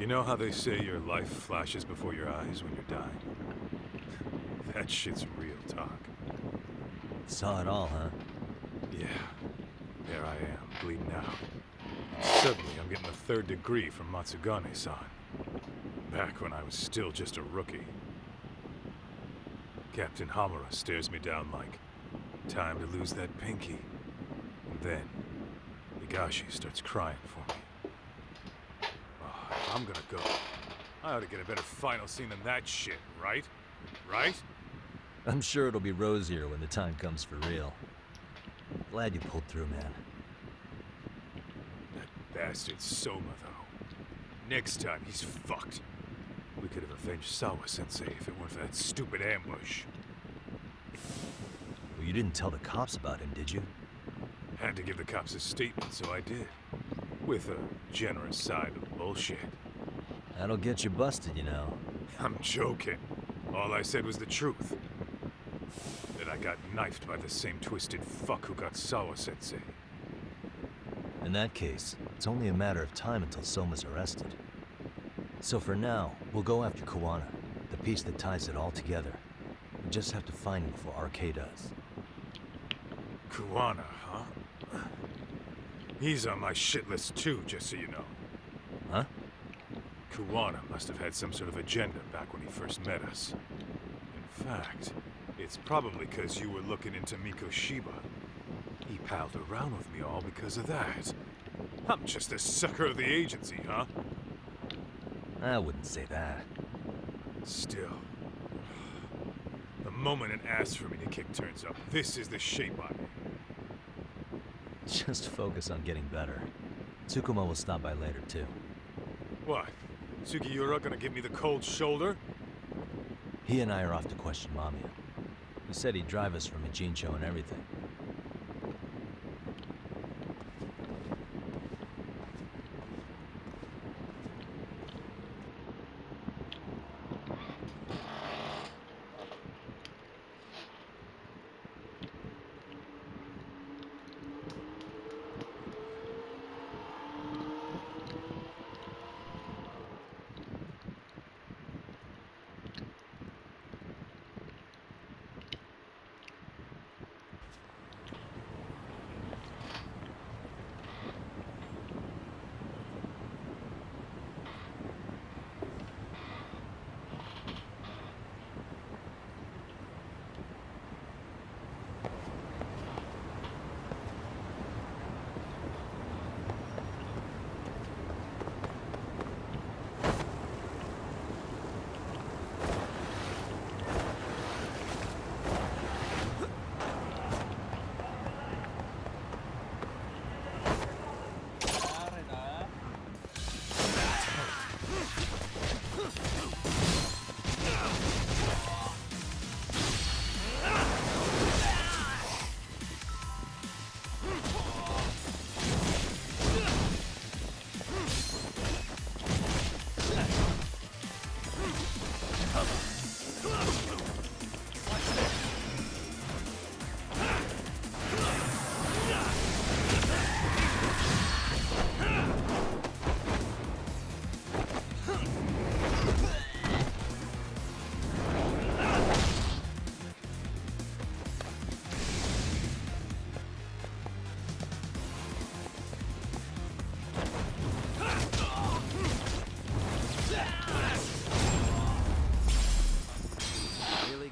You know how they say your life flashes before your eyes when you're dying? That shit's real talk. Saw it all, huh? Yeah. There I am, bleeding out. Suddenly, I'm getting a third degree from Matsugane-san. Back when I was still just a rookie. Captain Hamura stares me down like, time to lose that pinky. And then, Higashi starts crying for me. Oh, if I'm gonna go, I ought to get a better final scene than that shit, right? Right? I'm sure it'll be rosier when the time comes for real. Glad you pulled through, man. That bastard Soma, though. Next time, he's fucked. We could have avenged Sawa-sensei if it weren't for that stupid ambush. Well, you didn't tell the cops about him, did you? Had to give the cops a statement, so I did. With a generous side of bullshit. That'll get you busted, you know. I'm joking. All I said was the truth. That I got knifed by the same twisted fuck who got Sawa-sensei. In that case, it's only a matter of time until Soma's arrested. So for now, we'll go after Kuwana, the piece that ties it all together. We just have to find him before RK does. Kuwana, huh? He's on my shit list too, just so you know. Huh? Kuwana must have had some sort of agenda back when he first met us. In fact, it's probably because you were looking into Mikoshiba. He palled around with me all because of that. I'm just a sucker of the agency, huh? I wouldn't say that. Still. The moment it asks for me to kick turns up, this is the shape I'm in. Just focus on getting better. Tsukuma will stop by later, too. What? Sugiura gonna give me the cold shoulder? He and I are off to question Mamiya. He said he'd drive us from Ijincho and everything.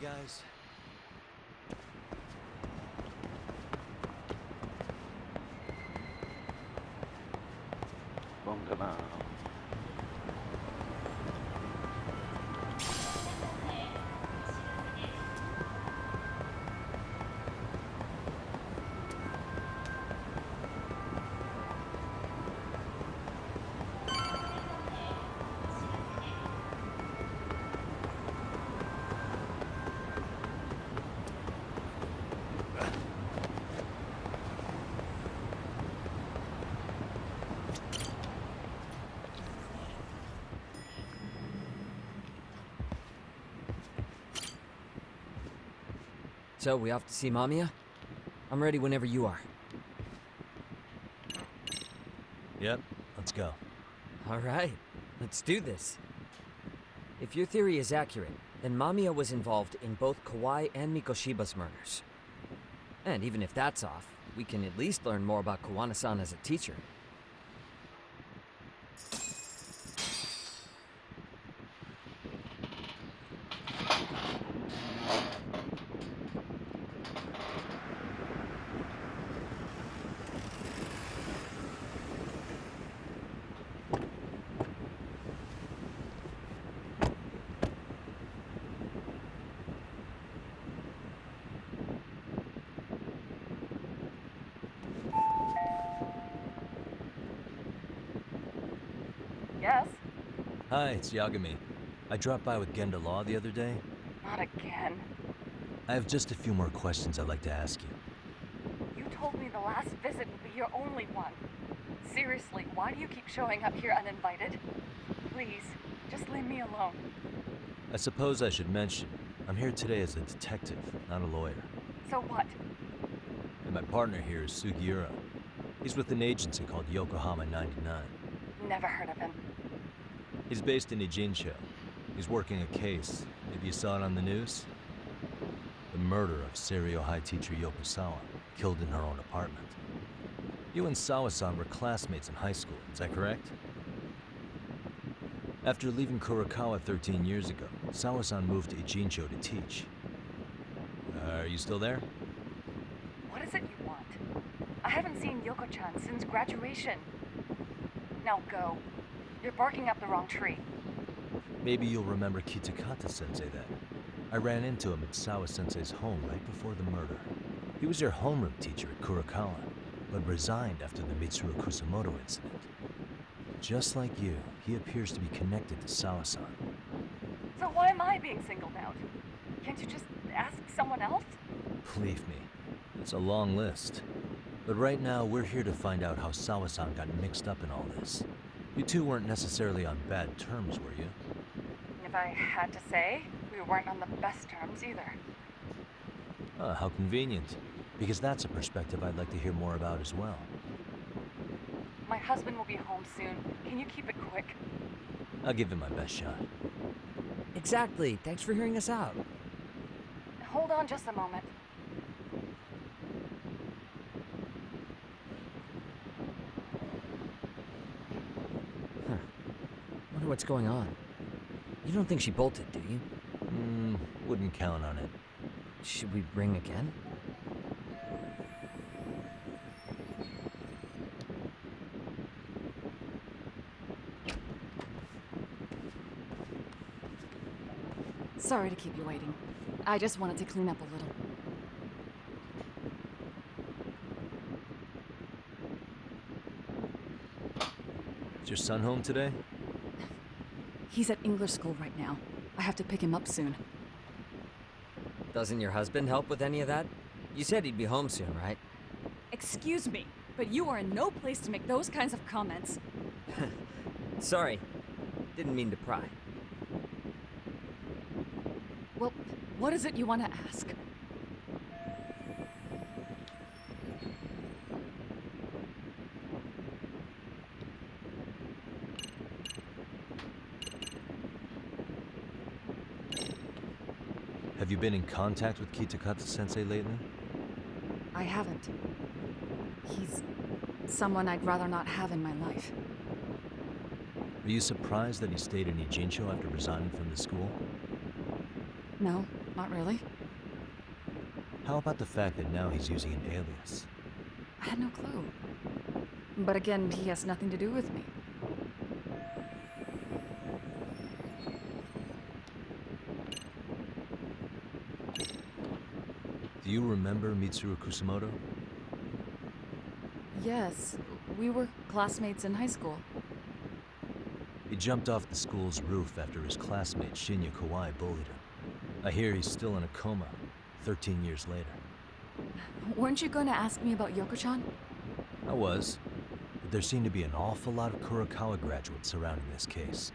Guys. So, we off to see Mamiya? I'm ready whenever you are. Yep, let's go. Alright. Let's do this. If your theory is accurate, then Mamiya was involved in both Kawai and Mikoshiba's murders. And even if that's off, we can at least learn more about Kawana-san as a teacher. Yes? Hi, it's Yagami. I dropped by with Genda Law the other day. Not again. I have just a few more questions I'd like to ask you. You told me the last visit would be your only one. Seriously, why do you keep showing up here uninvited? Please, just leave me alone. I suppose I should mention, I'm here today as a detective, not a lawyer. So what? And my partner here is Sugiura. He's with an agency called Yokohama 99. Never heard of him. He's based in Ijincho. He's working a case. Maybe you saw it on the news? The murder of Seiryo High teacher Yokosawa, killed in her own apartment. You and Sawa-san were classmates in high school, is that correct? After leaving Kurokawa 13 years ago, Sawa-san moved to Ijincho to teach. Are you still there? What is it you want? I haven't seen Yoko-chan since graduation. Now go. You're barking up the wrong tree. Maybe you'll remember Kitakata-sensei then. I ran into him at Sawa-sensei's home right before the murder. He was your homeroom teacher at Kurokawa, but resigned after the Mitsuru Kusamoto incident. Just like you, he appears to be connected to Sawa-san. So why am I being singled out? Can't you just ask someone else? Believe me, it's a long list. But right now, we're here to find out how Sawa-san got mixed up in all this. You two weren't necessarily on bad terms, were you? If I had to say, we weren't on the best terms either. How convenient. Because that's a perspective I'd like to hear more about as well. My husband will be home soon. Can you keep it quick? I'll give it my best shot. Exactly. Thanks for hearing us out. Hold on just a moment. Wonder what's going on. You don't think she bolted, do you? Wouldn't count on it. Should we ring again? Sorry to keep you waiting. I just wanted to clean up a little. Is your son home today? He's at English school right now. I have to pick him up soon. Doesn't your husband help with any of that? You said he'd be home soon, right? Excuse me, but you are in no place to make those kinds of comments. Sorry. Didn't mean to pry. Well, what is it you want to ask? Have you been in contact with Kitakata-sensei lately? I haven't. He's someone I'd rather not have in my life. Are you surprised that he stayed in Ijincho after resigning from the school? No, not really. How about the fact that now he's using an alias? I had no clue. But again, he has nothing to do with me. Do you remember Mitsuru Kusamoto? Yes, we were classmates in high school. He jumped off the school's roof after his classmate Shinya Kawai bullied him. I hear he's still in a coma, 13 years later. Weren't you going to ask me about Yoko-chan? I was, but there seemed to be an awful lot of Kurokawa graduates surrounding this case.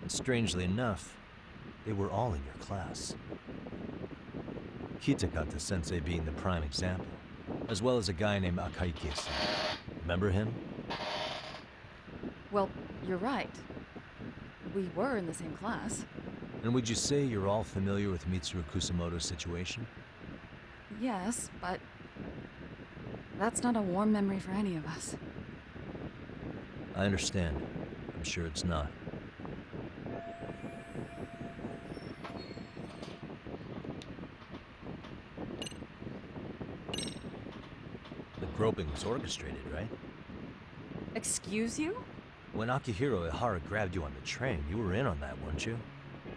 And strangely enough, they were all in your class. Kitakata-sensei being the prime example, as well as a guy named Akaike-san. Remember him? Well, you're right. we were in the same class. And would you say you're all familiar with Mitsuru Kusamoto's situation? Yes, but that's not a warm memory for any of us. I understand. I'm sure it's not. The groping was orchestrated, right? Excuse you? When Akihiro Ihara grabbed you on the train, you were in on that, weren't you?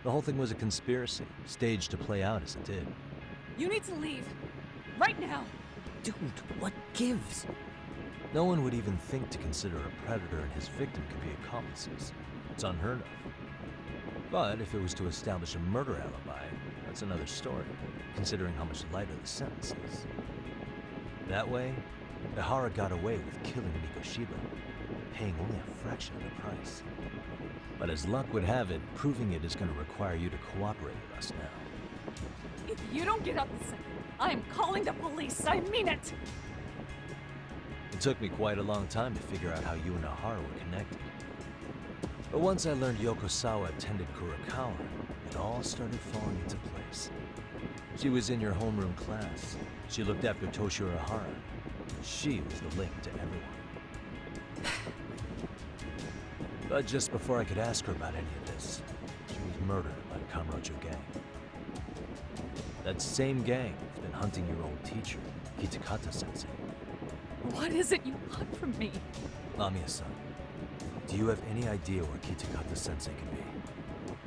The whole thing was a conspiracy, staged to play out as it did. You need to leave. Right now. Dude, what gives? No one would even think to consider a predator and his victim could be accomplices. It's unheard of. But if it was to establish a murder alibi, that's another story, considering how much lighter the sentence is. That way, Ihara got away with killing Mikoshiba, paying only a fraction of the price. But as luck would have it, proving it is going to require you to cooperate with us now. If you don't get out this second, I'm calling the police. I mean it. It took me quite a long time to figure out how you and Ihara were connected. But once I learned Yokosawa attended Kurokawa, it all started falling into place. She was in your homeroom class. She looked after Toshiro Ihara. She was the link to everyone. But just before I could ask her about any of this, she was murdered by the Kamurocho gang. That same gang has been hunting your old teacher, Kitakata-sensei. What is it you want from me? Amiya-san, do you have any idea where Kitakata-sensei can be?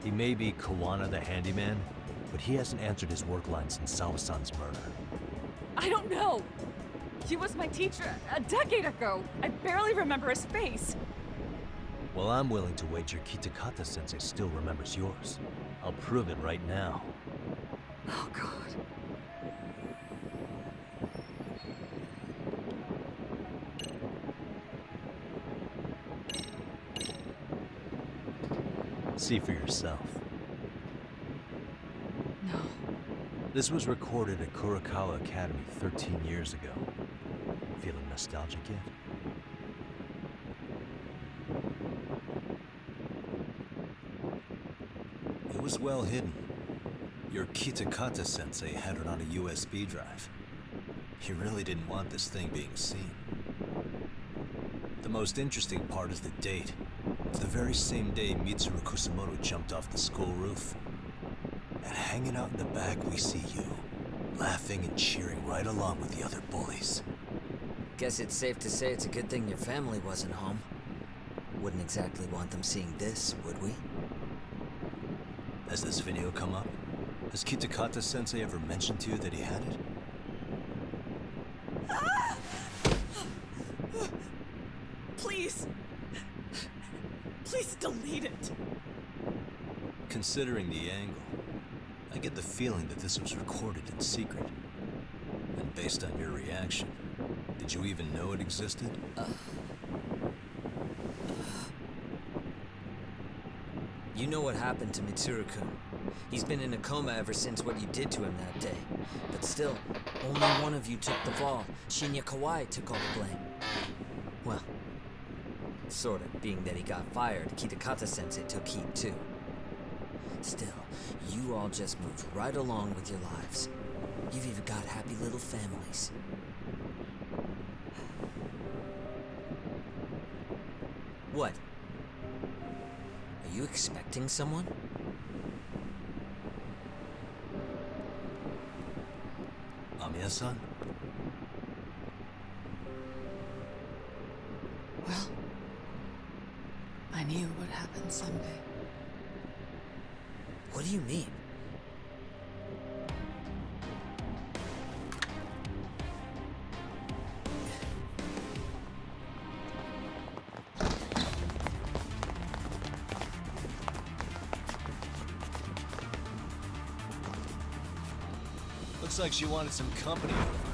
He may be Kawana the handyman, but he hasn't answered his work line since Sawa-san's murder. I don't know. He was my teacher a decade ago. I barely remember his face. Well, I'm willing to wager Kitakata-sensei still remembers yours. I'll prove it right now. Oh, God. See for yourself. No. This was recorded at Kurokawa Academy 13 years ago. Feeling nostalgic yet? It was well hidden. Your Kitakata-sensei had it on a USB drive. He really didn't want this thing being seen. The most interesting part is the date. It's the very same day Mitsuru Kusamoto jumped off the school roof. And hanging out in the back, we see you, laughing and cheering right along with the other bullies. Guess it's safe to say it's a good thing your family wasn't home. Wouldn't exactly want them seeing this, would we? Has this video come up? Has Kitakata-sensei ever mentioned to you that he had it? Please. Please delete it. Considering the angle, I get the feeling that this was recorded in secret. And based on your reaction, did you even know it existed? You know what happened to Mitsuru-kun. He's been in a coma ever since what you did to him that day. But still, only one of you took the fall. Shinya Kawai took all the blame. Well, sort of, being that he got fired, Kitakata-sensei took heat too. Still, you all just moved right along with your lives. You've even got happy little families. What? Are you expecting someone? Amiya-san? Well, I knew it would happen someday. What do you mean? Looks like she wanted some company over.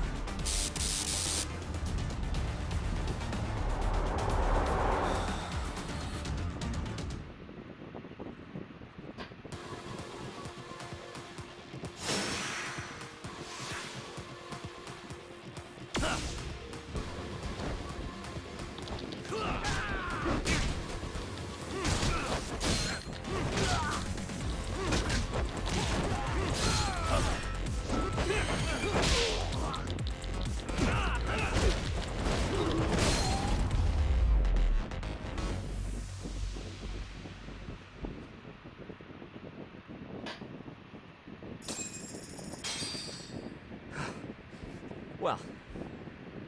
Well,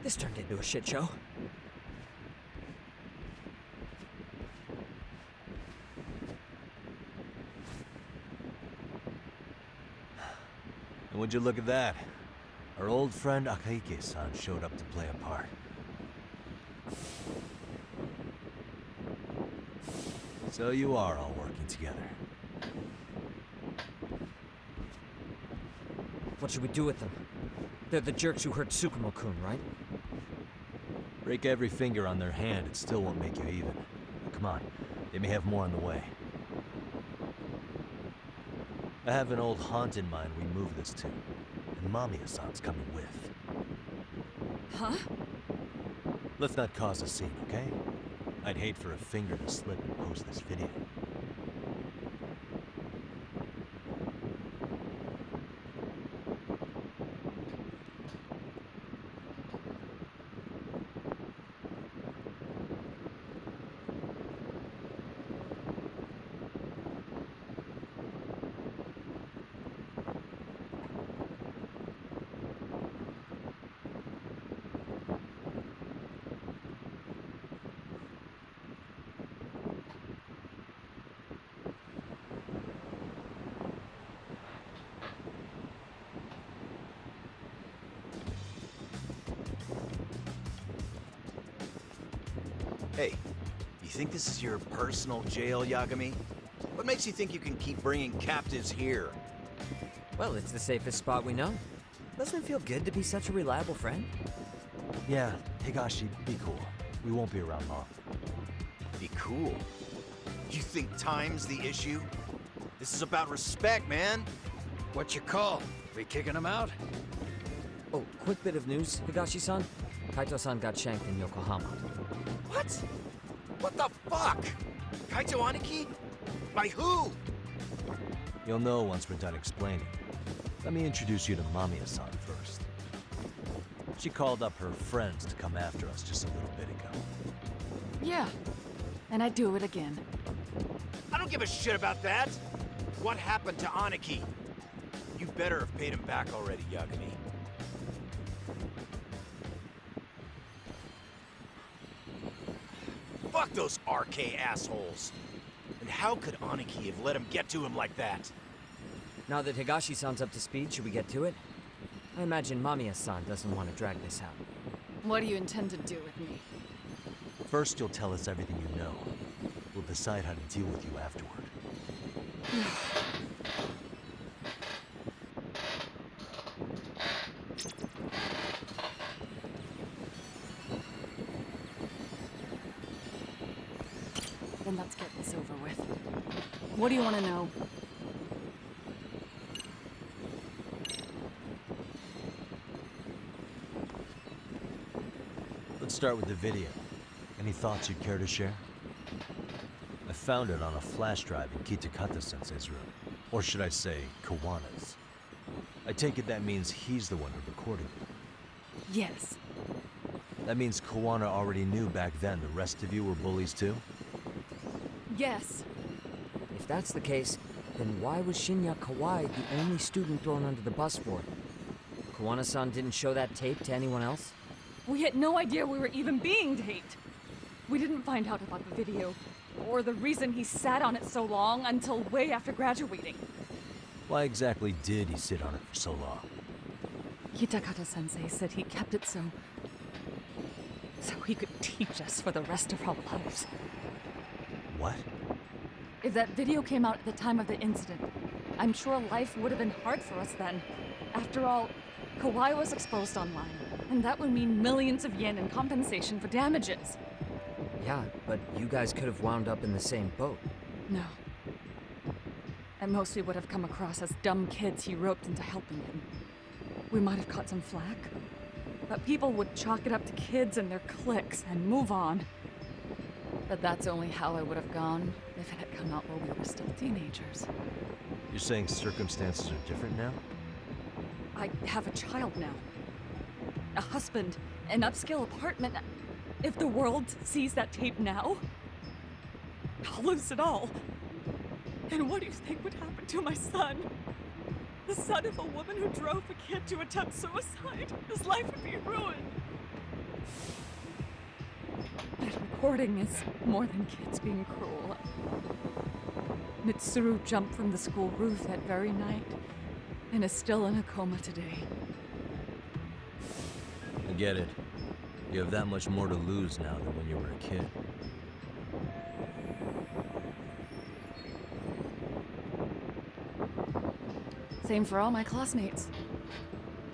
this turned into a shit show. And would you look at that? Our old friend Akaike-san showed up to play a part. So you are all working together. What should we do with them? They're the jerks who hurt Tsukumo-kun, right? Break every finger on their hand, it still won't make you even. Come on, they may have more on the way. I have an old haunt in mind we move this to, and Mamiya-san's coming with. Huh? Let's not cause a scene, okay? I'd hate for a finger to slip and post this video. Hey, you think this is your personal jail, Yagami? What makes you think you can keep bringing captives here? Well, it's the safest spot we know. Doesn't it feel good to be such a reliable friend? Yeah, Higashi, be cool. We won't be around long. Be cool. You think time's the issue? This is about respect, man. What you call? We kicking him out? Oh, quick bit of news, Higashi-san. Kaito-san got shanked in Yokohama. What? What the fuck? Kaito Aniki? By who? You'll know once we're done explaining. Let me introduce you to Mamiya-san first. She called up her friends to come after us just a little bit ago. Yeah. And I'd do it again. I don't give a shit about that. What happened to Aniki? You better have paid him back already, Yagami. Fuck those RK assholes. And how could Aniki have let him get to him like that? Now that Higashi-san's up to speed, should we get to it? I imagine Mamiya-san doesn't want to drag this out. What do you intend to do with me? First, you'll tell us everything you know. We'll decide how to deal with you afterward. Then let's get this over with. What do you want to know? Let's start with the video. Any thoughts you'd care to share? I found it on a flash drive in Kitakata-sensei's room. Or should I say, Kawana's. I take it that means he's the one who recorded it. Yes. That means Kawana already knew back then the rest of you were bullies too? Yes. If that's the case, then why was Shinya Kawai the only student thrown under the bus for it? Kawana-san didn't show that tape to anyone else? We had no idea we were even being taped. We didn't find out about the video, or the reason he sat on it so long until way after graduating. Why exactly did he sit on it for so long? Kitakata-sensei said he kept it so he could teach us for the rest of our lives. What? If that video came out at the time of the incident, I'm sure life would have been hard for us then. After all, Kawai was exposed online, and that would mean millions of yen in compensation for damages. Yeah, but you guys could have wound up in the same boat. No. At most, we would have come across as dumb kids he roped into helping him. We might have caught some flack, but people would chalk it up to kids and their cliques and move on. But that's only how it would have gone if it had come out while we were still teenagers. You're saying circumstances are different now? I have a child now. A husband, an upscale apartment. If the world sees that tape now, I'll lose it all. And what do you think would happen to my son? The son of a woman who drove a kid to attempt suicide. His life would be ruined. That recording is more than kids being cruel. Mitsuru jumped from the school roof that very night and is still in a coma today. I get it. You have that much more to lose now than when you were a kid. Same for all my classmates.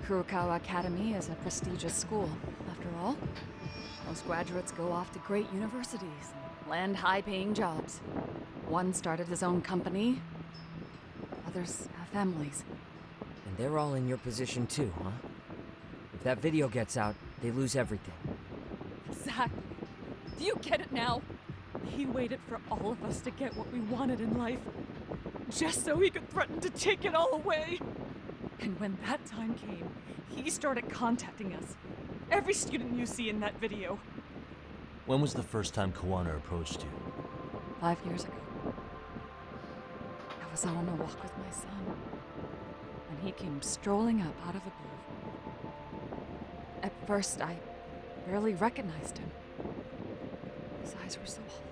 Kurokawa Academy is a prestigious school, after all. Most graduates go off to great universities and land high-paying jobs. One started his own company. Others have families. And they're all in your position too, huh? If that video gets out, they lose everything. Exactly. Do you get it now? He waited for all of us to get what we wanted in life, just so he could threaten to take it all away. And when that time came, he started contacting us. Every student you see in that video. When was the first time Kawana approached you? 5 years ago. I was out on a walk with my son, and he came strolling up out of the blue. At first, I barely recognized him. His eyes were so hollow.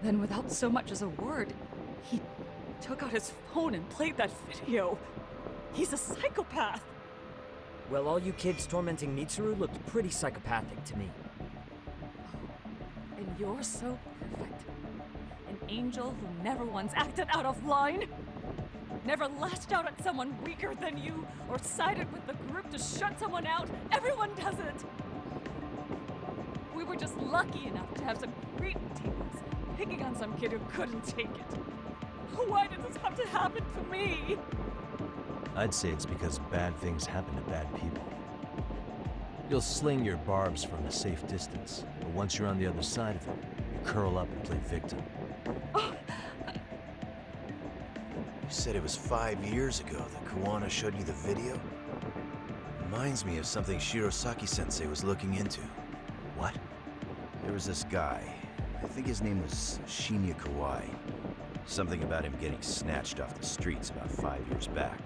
Then, without so much as a word, he took out his phone and played that video. He's a psychopath. Well, all you kids tormenting Mitsuru looked pretty psychopathic to me. And you're so perfect. An angel who never once acted out of line. Never lashed out at someone weaker than you, or sided with the group to shut someone out. Everyone does it. We were just lucky enough to have some great teammates, picking on some kid who couldn't take it. Why did this have to happen to me? I'd say it's because bad things happen to bad people. You'll sling your barbs from a safe distance, but once you're on the other side of it, you curl up and play victim. You said it was 5 years ago that Kawana showed you the video? Reminds me of something Shirosaki-sensei was looking into. What? There was this guy. I think his name was Shinya Kawai. Something about him getting snatched off the streets about 5 years back.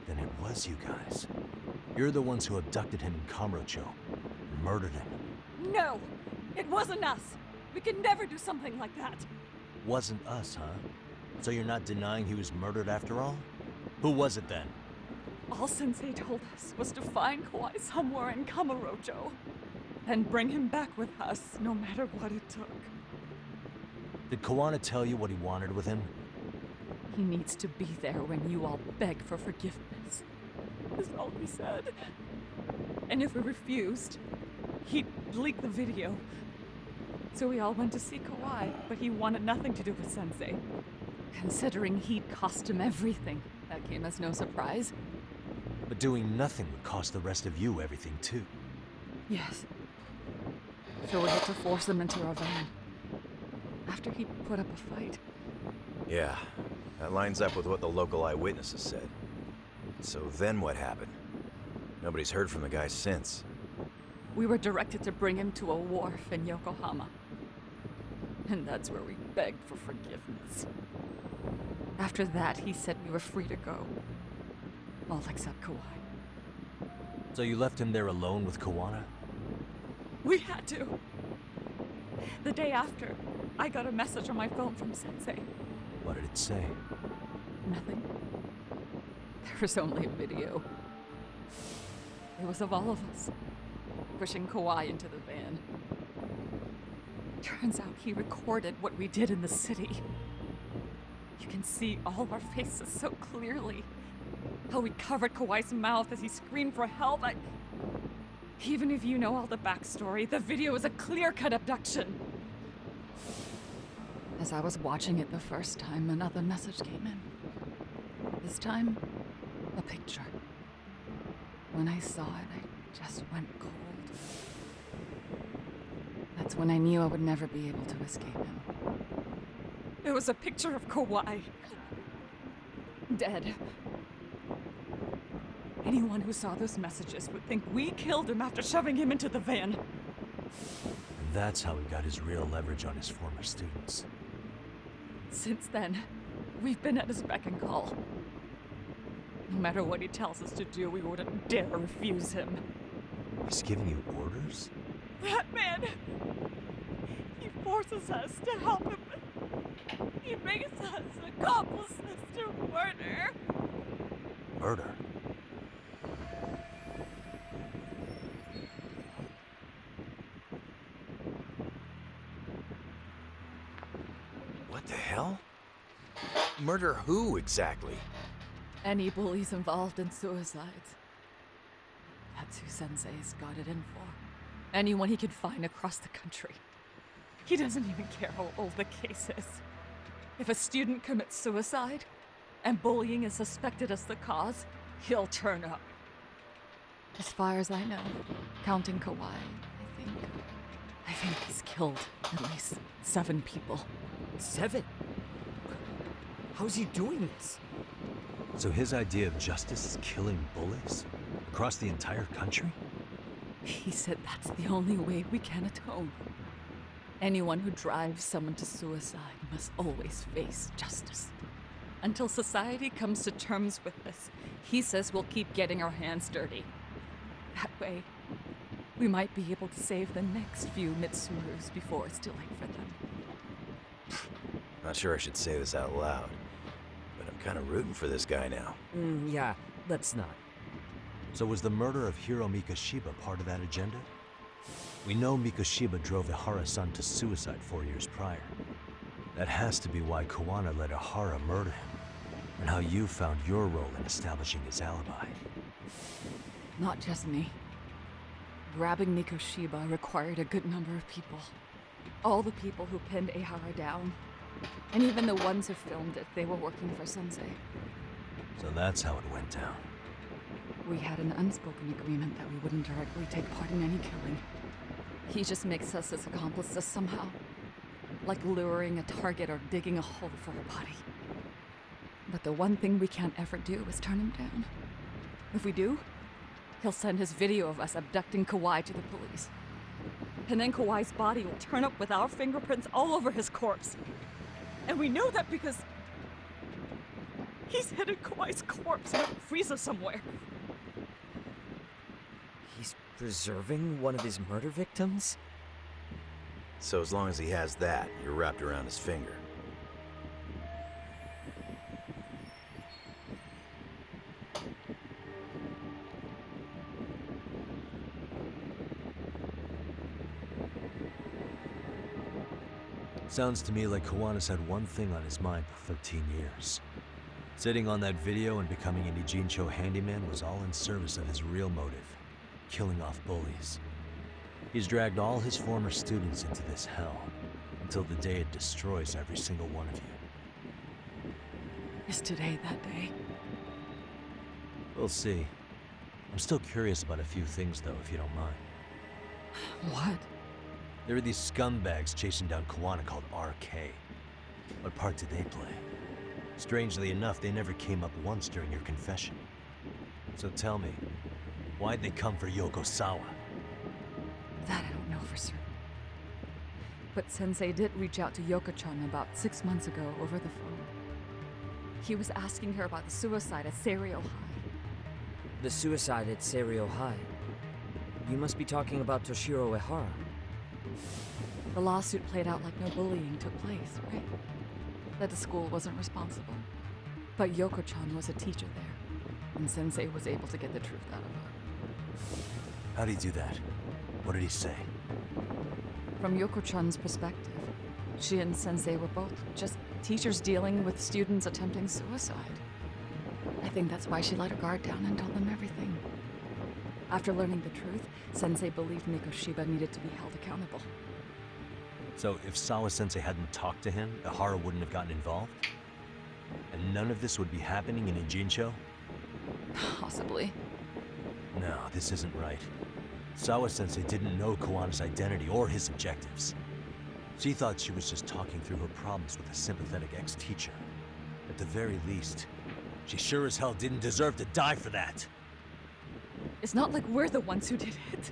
Then it was you guys. You're the ones who abducted him in Kamurocho, and murdered him. No! It wasn't us! We could never do something like that! Wasn't us, huh? So you're not denying he was murdered after all? Who was it then? All Sensei told us was to find Kawai somewhere in Kamurocho, and bring him back with us, no matter what it took. Did Kawana tell you what he wanted with him? He needs to be there when you all beg for forgiveness, is all he said. And if we refused, he'd leak the video. So we all went to see Kawai, but he wanted nothing to do with Sensei. Considering he'd cost him everything, that came as no surprise. But doing nothing would cost the rest of you everything too. Yes. So we had to force him into our van. After he put up a fight. Yeah, that lines up with what the local eyewitnesses said. So then what happened? Nobody's heard from the guy since. We were directed to bring him to a wharf in Yokohama. And that's where we begged for forgiveness. After that, he said we were free to go. All except Kawai. So you left him there alone with Kawana? We had to. The day after, I got a message on my phone from Sensei. What did it say? Nothing. There was only a video. It was of all of us, pushing Kawai into the van. Turns out he recorded what we did in the city. You can see all our faces so clearly. How we covered Kawai's mouth as he screamed for help. Even if you know all the backstory, the video is a clear-cut abduction. As I was watching it the first time, another message came in. This time, a picture. When I saw it, I just went cold. That's when I knew I would never be able to escape him. It was a picture of Kawai. Dead. Anyone who saw those messages would think we killed him after shoving him into the van. And that's how he got his real leverage on his former students. Since then, we've been at his beck and call. No matter what he tells us to do, we wouldn't dare refuse him. He's giving you orders? That man! He forces us to help him. He makes us accomplices to murder. Murder? What the hell? Murder who exactly? Any bullies involved in suicides. That's who Sensei's got it in for. Anyone he can find across the country. He doesn't even care how old the case is. If a student commits suicide, and bullying is suspected as the cause, he'll turn up. As far as I know, counting Kawhi, I think he's killed at least 7 people. 7? How's he doing this? So his idea of justice is killing bullies? Across the entire country? He said that's the only way we can atone. Anyone who drives someone to suicide must always face justice. Until society comes to terms with this, he says we'll keep getting our hands dirty. That way, we might be able to save the next few Mitsurus before it's too late for them. Not sure I should say this out loud, but I'm kind of rooting for this guy now. Yeah, let's not. So was the murder of Hiro Mikoshiba part of that agenda? We know Mikoshiba drove Ihara-san to suicide 4 years prior. That has to be why Kawana let Ihara murder him, and how you found your role in establishing his alibi. Not just me. Grabbing Mikoshiba required a good number of people. All the people who pinned Ihara down, and even the ones who filmed it, they were working for Sensei. So that's how it went down. We had an unspoken agreement that we wouldn't directly take part in any killing. He just makes us his accomplices somehow. Like luring a target or digging a hole for a body. But the one thing we can't ever do is turn him down. If we do, he'll send his video of us abducting Kawhi to the police. And then Kawhi's body will turn up with our fingerprints all over his corpse. And we know that because he's hidden Kawhi's corpse in a freezer somewhere. He's preserving one of his murder victims? So as long as he has that, you're wrapped around his finger. Sounds to me like Kawana's had one thing on his mind for 13 years. Sitting on that video and becoming an Ijincho handyman was all in service of his real motive, killing off bullies. He's dragged all his former students into this hell, until the day it destroys every single one of you. Is today that day? We'll see. I'm still curious about a few things though, if you don't mind. What? There are these scumbags chasing down Kawana called RK. What part did they play? Strangely enough, they never came up once during your confession. So tell me, why'd they come for Yokosawa? That I don't know for certain. But Sensei did reach out to Yoko-chan about 6 months ago over the phone. He was asking her about the suicide at Serio High. The suicide at Serio High. You must be talking about Toshiro Ehara. The lawsuit played out like no bullying took place, right? That the school wasn't responsible. But Yoko-chan was a teacher there, and Sensei was able to get the truth out of her. How'd he do that? What did he say? From Yoko-chan's perspective, she and Sensei were both just teachers dealing with students attempting suicide. I think that's why she let her guard down and told them everything. After learning the truth, Sensei believed Mikoshiba needed to be held accountable. So if Sawa-sensei hadn't talked to him, Ihara wouldn't have gotten involved? And none of this would be happening in Ijincho? Possibly. No, this isn't right. Sawa-sensei didn't know Kawana's identity or his objectives. She thought she was just talking through her problems with a sympathetic ex-teacher. At the very least, she sure as hell didn't deserve to die for that. It's not like we're the ones who did it.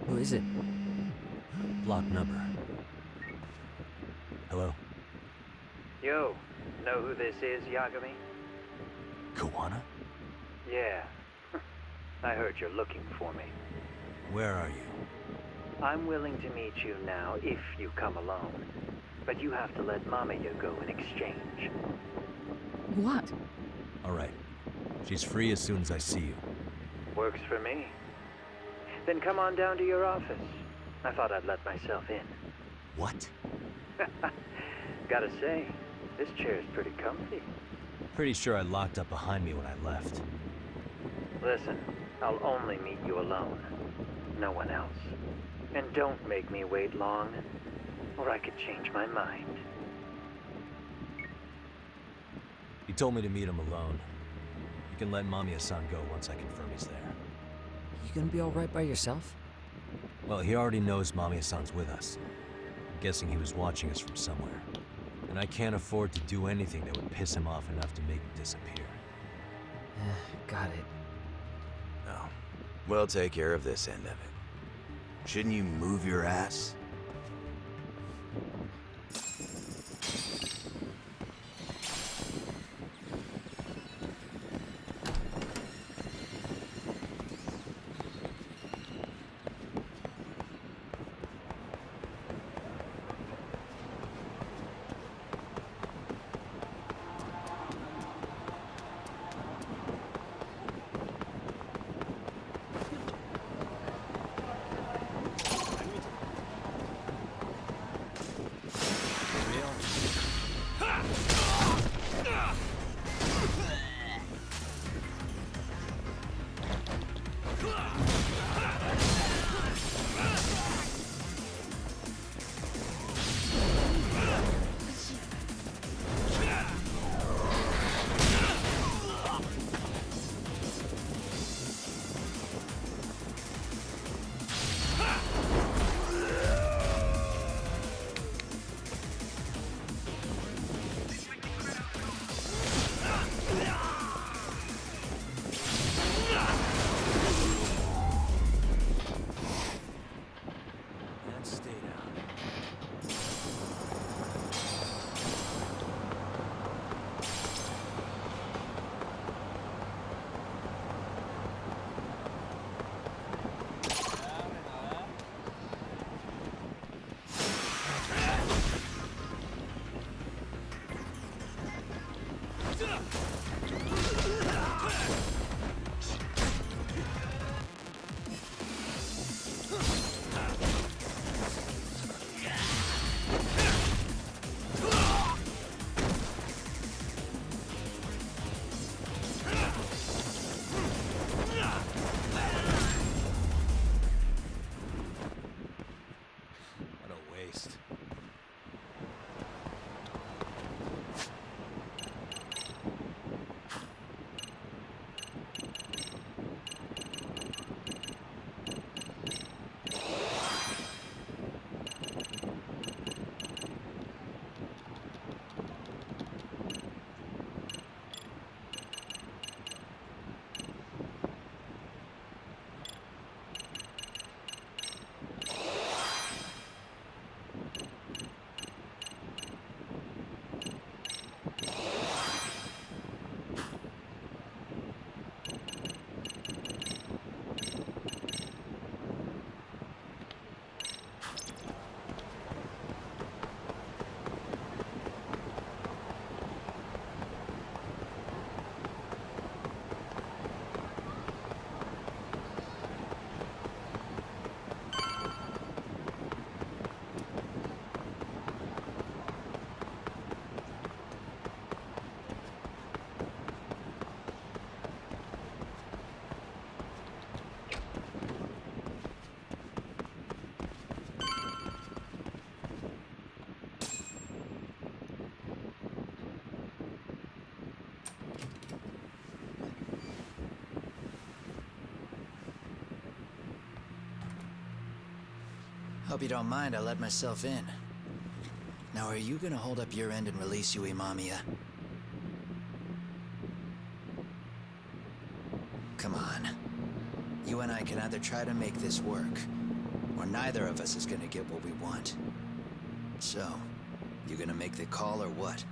Who is it? Block number. Hello? Yo, know who this is, Yagami? Kawana? Yeah. I heard you're looking for me. Where are you? I'm willing to meet you now if you come alone. But you have to let Mamiya go in exchange. What? Alright. She's free as soon as I see you. Works for me. Then come on down to your office. I thought I'd let myself in. What? Gotta say, this chair's pretty comfy. Pretty sure I locked up behind me when I left. Listen, I'll only meet you alone. No one else. And don't make me wait long, or I could change my mind. He told me to meet him alone. You can let Mamiya-san go once I confirm he's there. You gonna be alright by yourself? Well, he already knows Mamiya-san's with us. I'm guessing he was watching us from somewhere. And I can't afford to do anything that would piss him off enough to make him disappear. Got it. Oh. We'll take care of this end of it. Shouldn't you move your ass? What a waste. Hope you don't mind I let myself in. Now, are you gonna hold up your end and release Yui Mamiya? Come on. You and I can either try to make this work, or neither of us is gonna get what we want. So, you gonna make the call or what?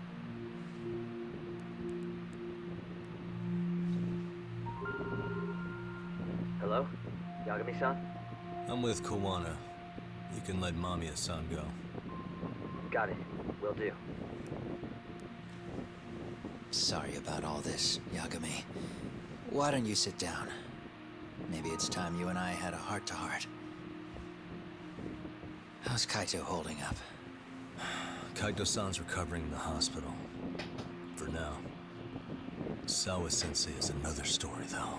Hello? Yagami-san? I'm with Kawana. You can let Mamiya-san go. Got it. Will do. Sorry about all this, Yagami. Why don't you sit down? Maybe it's time you and I had a heart-to-heart. How's Kaito holding up? Kaito-san's recovering in the hospital. For now. Sawa-sensei is another story, though.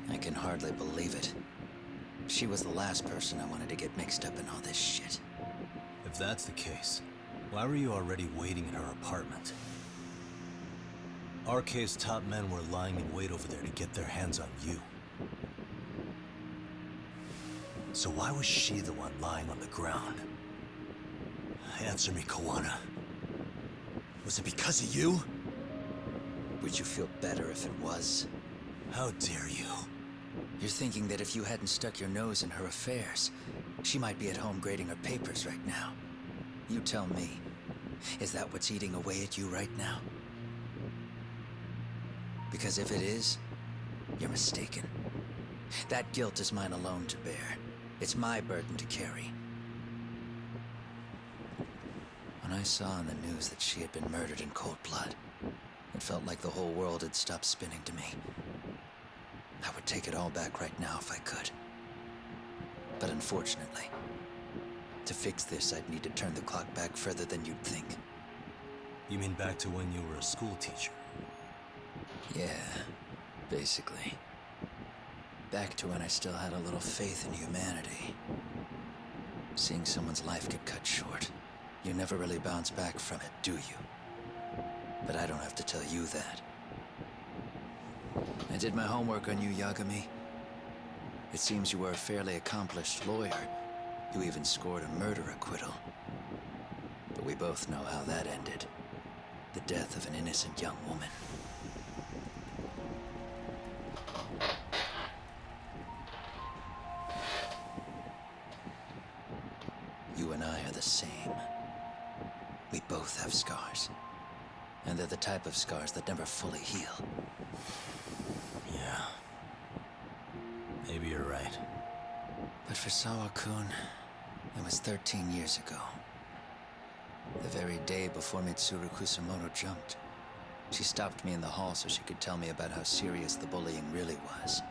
I can hardly believe it. She was the last person I wanted to get mixed up in all this shit. If that's the case, why were you already waiting in her apartment? RK's top men were lying in wait over there to get their hands on you. So why was she the one lying on the ground? Answer me, Kawana. Was it because of you? Would you feel better if it was? How dare you? You're thinking that if you hadn't stuck your nose in her affairs, she might be at home grading her papers right now. You tell me, is that what's eating away at you right now? Because if it is, you're mistaken. That guilt is mine alone to bear. It's my burden to carry. When I saw in the news that she had been murdered in cold blood, it felt like the whole world had stopped spinning to me. I would take it all back right now if I could. But unfortunately, to fix this, I'd need to turn the clock back further than you'd think. You mean back to when you were a school teacher? Yeah, basically. Back to when I still had a little faith in humanity. Seeing someone's life get cut short, you never really bounce back from it, do you? But I don't have to tell you that. I did my homework on you, Yagami. It seems you were a fairly accomplished lawyer. You even scored a murder acquittal. But we both know how that ended. The death of an innocent young woman. You and I are the same. We both have scars. And they're the type of scars that never fully heal. Yeah. Maybe you're right. But for Sawa-kun, it was 13 years ago. The very day before Mitsuru Kusamoto jumped. She stopped me in the hall so she could tell me about how serious the bullying really was.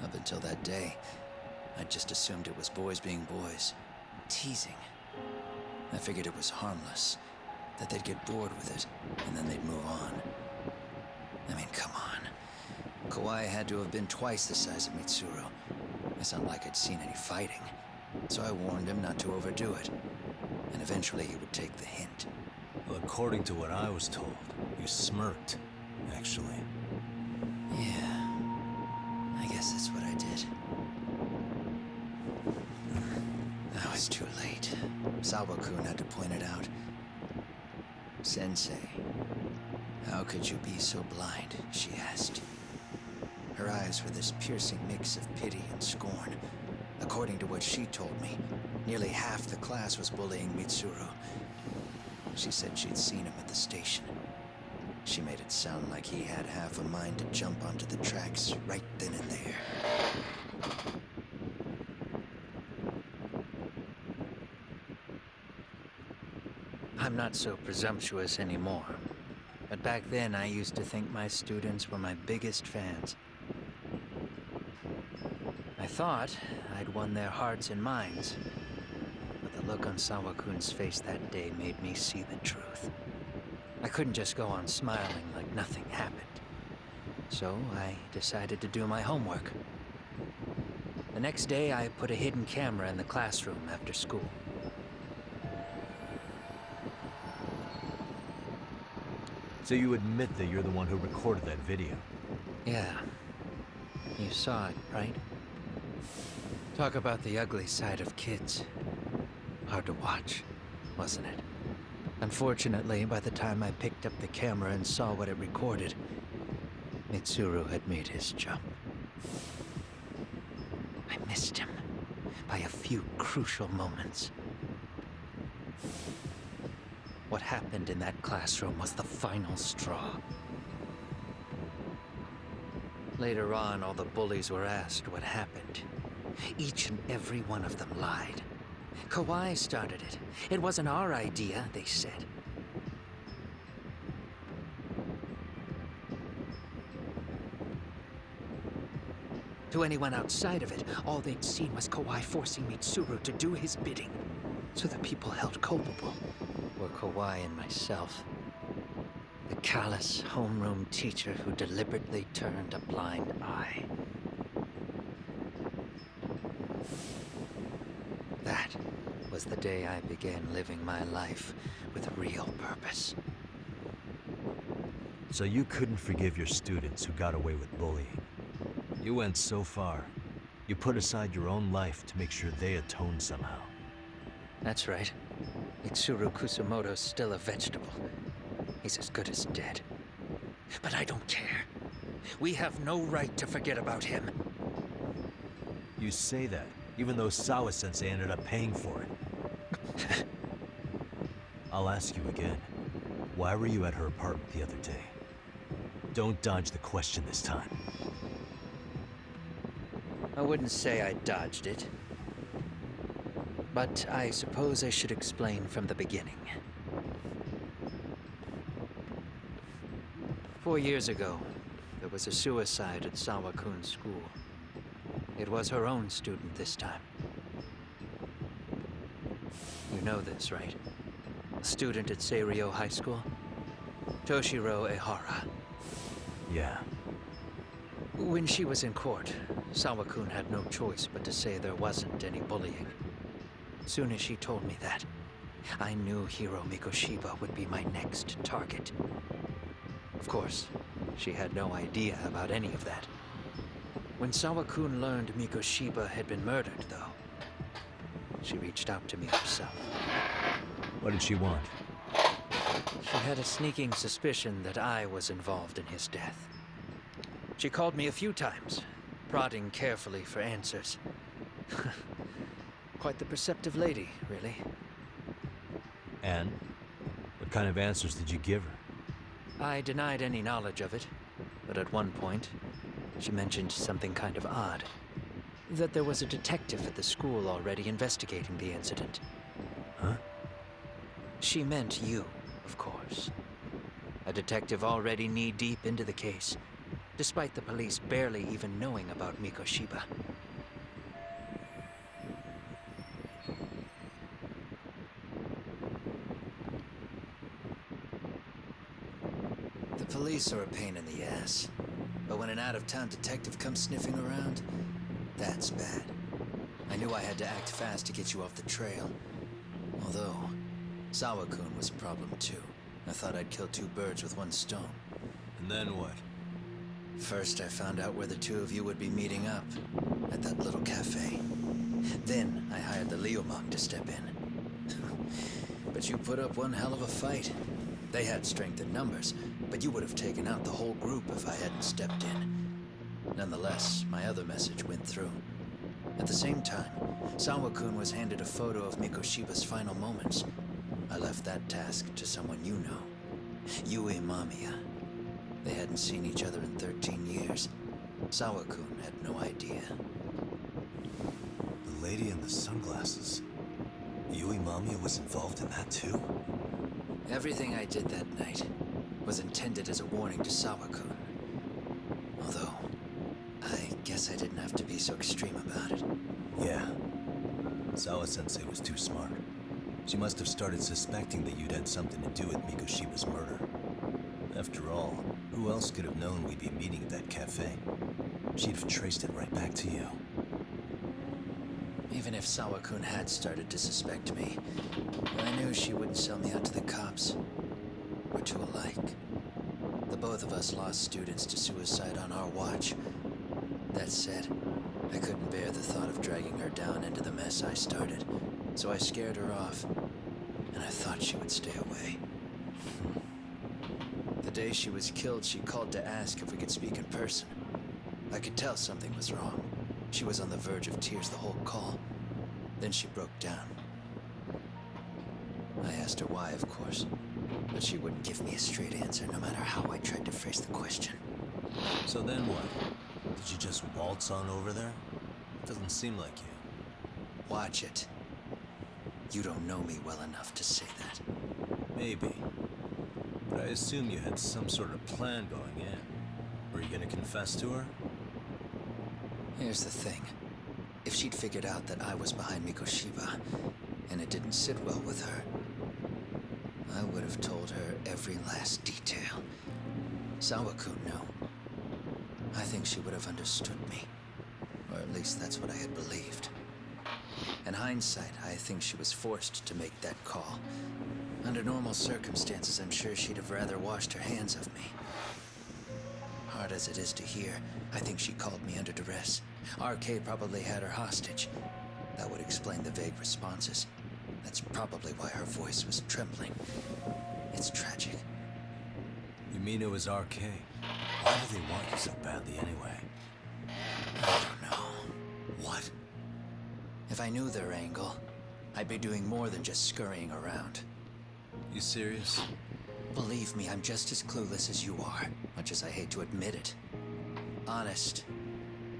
Up until that day, I just assumed it was boys being boys. Teasing. I figured it was harmless. That they'd get bored with it, and then they'd move on. I mean, come on. Kawai had to have been twice the size of Mitsuru. It's not like I'd seen any fighting. So I warned him not to overdo it. And eventually he would take the hint. Well, according to what I was told, you smirked, actually. Yeah. I guess that's what I did. I was too late. Sawa-kun had to point it out. Sensei, how could you be so blind? She asked. Her eyes were this piercing mix of pity and scorn. According to what she told me, nearly half the class was bullying Mitsuru. She said she'd seen him at the station. She made it sound like he had half a mind to jump onto the tracks right then and there. I'm not so presumptuous anymore. But back then, I used to think my students were my biggest fans. I thought I'd won their hearts and minds. But the look on Sawa-kun's face that day made me see the truth. I couldn't just go on smiling like nothing happened. So I decided to do my homework. The next day, I put a hidden camera in the classroom after school. So you admit that you're the one who recorded that video? Yeah. You saw it, right? Talk about the ugly side of kids. Hard to watch, wasn't it? Unfortunately, by the time I picked up the camera and saw what it recorded, Mitsuru had made his jump. I missed him by a few crucial moments. What happened in that classroom was the final straw. Later on, all the bullies were asked what happened. Each and every one of them lied. Kawhi started it. It wasn't our idea, they said. To anyone outside of it, all they'd seen was Kawhi forcing Mitsuru to do his bidding. So the people held culpable were Kawhi and myself. The callous homeroom teacher who deliberately turned a blind eye. That was the day I began living my life with real purpose. So you couldn't forgive your students who got away with bullying. You went so far. You put aside your own life to make sure they atone somehow. That's right. Mitsuru Kusumoto's still a vegetable. He's as good as dead. But I don't care. We have no right to forget about him. You say that, even though Sawa-sensei ended up paying for it. I'll ask you again. Why were you at her apartment the other day? Don't dodge the question this time. I wouldn't say I dodged it. But I suppose I should explain from the beginning. 4 years ago, there was a suicide at Sawa-kun's school. It was her own student this time. You know this, right? A student at Seiryo High School? Toshiro Ehara. Yeah. When she was in court, Sawa-kun had no choice but to say there wasn't any bullying. Soon as she told me that, I knew Hiro Mikoshiba would be my next target. Of course, she had no idea about any of that. When Sawa-kun learned Mikoshiba had been murdered, though, she reached out to me herself. What did she want? She had a sneaking suspicion that I was involved in his death. She called me a few times, prodding carefully for answers. Quite the perceptive lady, really. And? What kind of answers did you give her? I denied any knowledge of it, but at one point, she mentioned something kind of odd. That there was a detective at the school already investigating the incident. Huh? She meant you, of course. A detective already knee-deep into the case, despite the police barely even knowing about Mikoshiba. The police are a pain in the ass. But when an out-of-town detective comes sniffing around, that's bad. I knew I had to act fast to get you off the trail. Although, Sawa-kun was a problem too. I thought I'd kill two birds with one stone. And then what? First, I found out where the two of you would be meeting up, at that little cafe. Then, I hired the Leomong to step in. But you put up one hell of a fight. They had strength in numbers, but you would have taken out the whole group if I hadn't stepped in. Nonetheless, my other message went through. At the same time, Sawa-kun was handed a photo of Mikoshiba's final moments. I left that task to someone you know. Yue Mamiya. They hadn't seen each other in 13 years. Sawa-kun had no idea. The lady in the sunglasses. Yui Mamiya was involved in that too? Everything I did that night was intended as a warning to Sawa-kun. Although, I guess I didn't have to be so extreme about it. Yeah. Sawa-sensei was too smart. She must have started suspecting that you'd had something to do with Mikoshiba's murder. After all, who else could have known we'd be meeting at that cafe? She'd have traced it right back to you. Even if Sawa-kun had started to suspect me, I knew she wouldn't sell me out to the cops. We're too alike. The both of us lost students to suicide on our watch. That said, I couldn't bear the thought of dragging her down into the mess I started, so I scared her off, and I thought she would stay away. The day she was killed, she called to ask if we could speak in person. I could tell something was wrong. She was on the verge of tears the whole call. Then she broke down. I asked her why, of course, but she wouldn't give me a straight answer no matter how I tried to phrase the question. So then what? Did you just waltz on over there? Doesn't seem like you. Watch it. You don't know me well enough to say that. Maybe. But I assume you had some sort of plan going in. Were you gonna confess to her? Here's the thing. If she'd figured out that I was behind Mikoshiba, and it didn't sit well with her, I would have told her every last detail. Sawakun knew. I think she would have understood me. Or at least that's what I had believed. In hindsight, I think she was forced to make that call. Under normal circumstances, I'm sure she'd have rather washed her hands of me. Hard as it is to hear, I think she called me under duress. RK probably had her hostage. That would explain the vague responses. That's probably why her voice was trembling. It's tragic. You mean it was RK? Why do they want you so badly anyway? I don't know. What? If I knew their angle, I'd be doing more than just scurrying around. You serious? Believe me, I'm just as clueless as you are, much as I hate to admit it. Honest.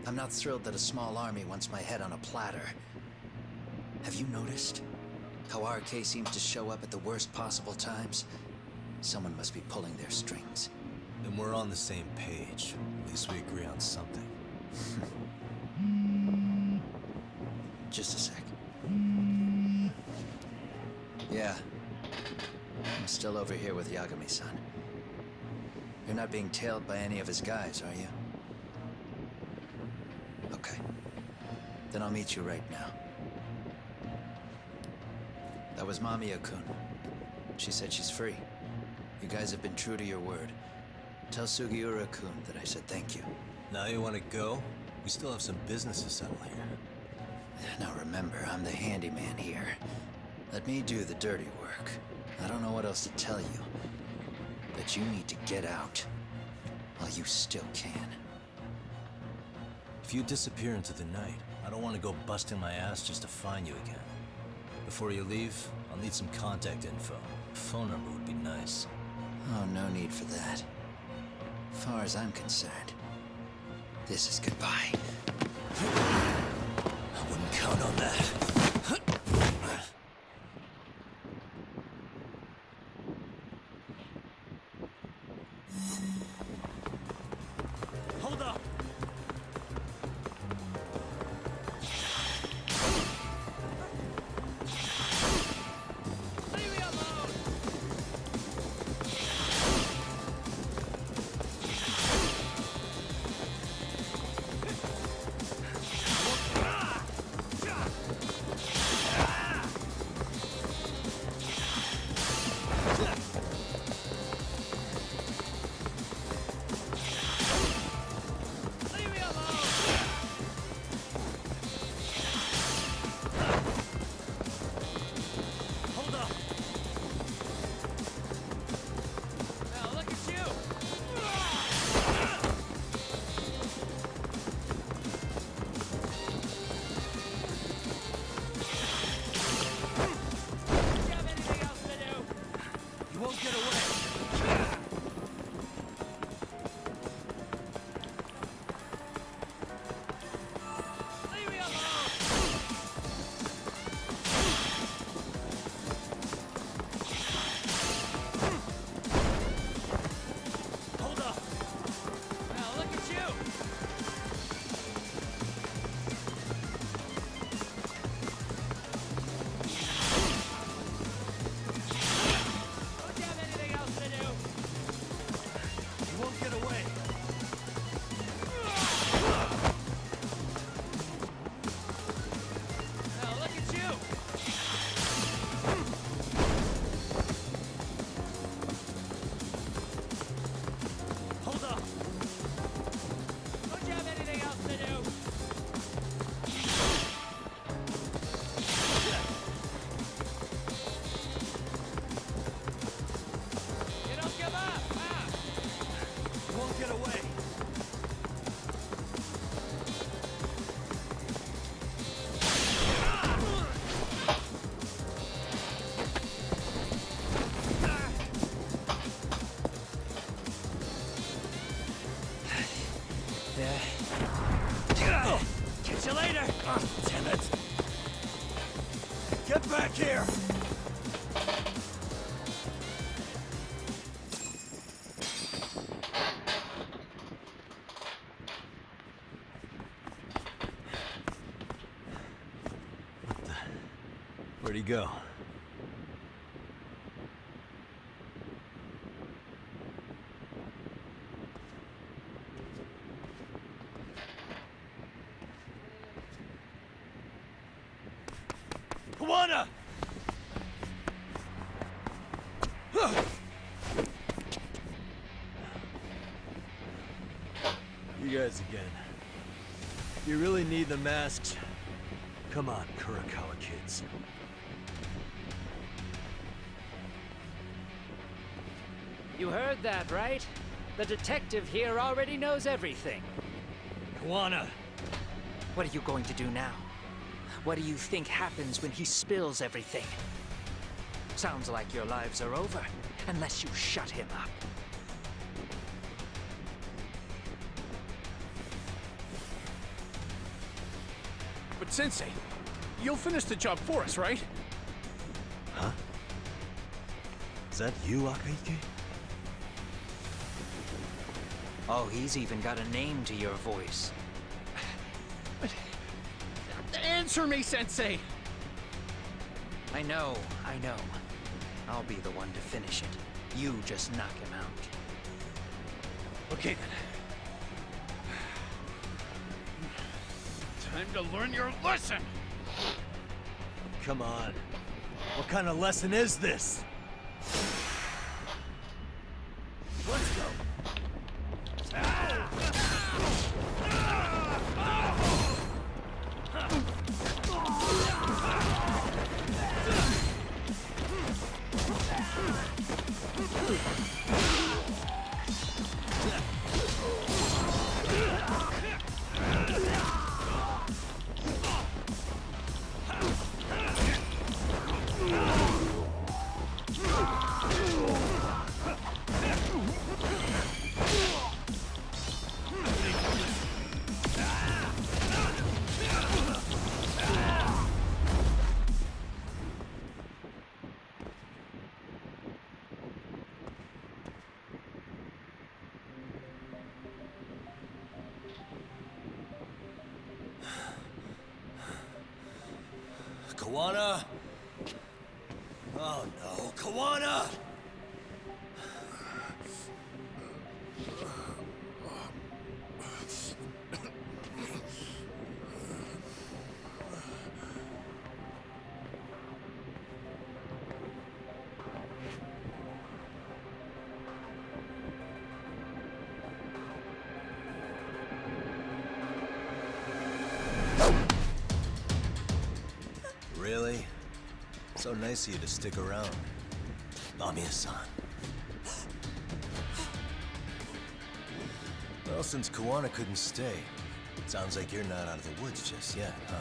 I'm not thrilled that a small army wants my head on a platter. Have you noticed how RK seems to show up at the worst possible times? Someone must be pulling their strings. Then we're on the same page. At least we agree on something. Just a sec. Yeah. I'm still over here with Yagami-san. You're not being tailed by any of his guys, are you? Okay. Then I'll meet you right now. That was Mamiya-kun. She said she's free. You guys have been true to your word. Tell Sugiura-kun that I said thank you. Now you want to go? We still have some business to settle here. Now remember, I'm the handyman here. Let me do the dirty work. I don't know what else to tell you. But you need to get out while you still can. If you disappear into the night, I don't want to go busting my ass just to find you again. Before you leave, I'll need some contact info. A phone number would be nice. Oh, no need for that. As far as I'm concerned, this is goodbye. I wouldn't count on that. Hold up! Leave me alone! Catch you later! Ah, damn it! Get back here! Where'd he go? Kawana! You guys again. You really need the masks? Come on, Kurakawa kids. You heard that, right? The detective here already knows everything. Kawana! What are you going to do now? What do you think happens when he spills everything? Sounds like your lives are over, unless you shut him up. But Sensei, you'll finish the job for us, right? Huh? Is that you, Akaike? Oh, he's even got a name to your voice. Answer me, Sensei! I know. I'll be the one to finish it. You just knock him out. Okay then. Time to learn your lesson! Come on. What kind of lesson is this? Let's go. Kawana? Oh no, Kawana! Really? So nice of you to stick around. Mamiya-san. Well, since Kawana couldn't stay, sounds like you're not out of the woods just yet, huh?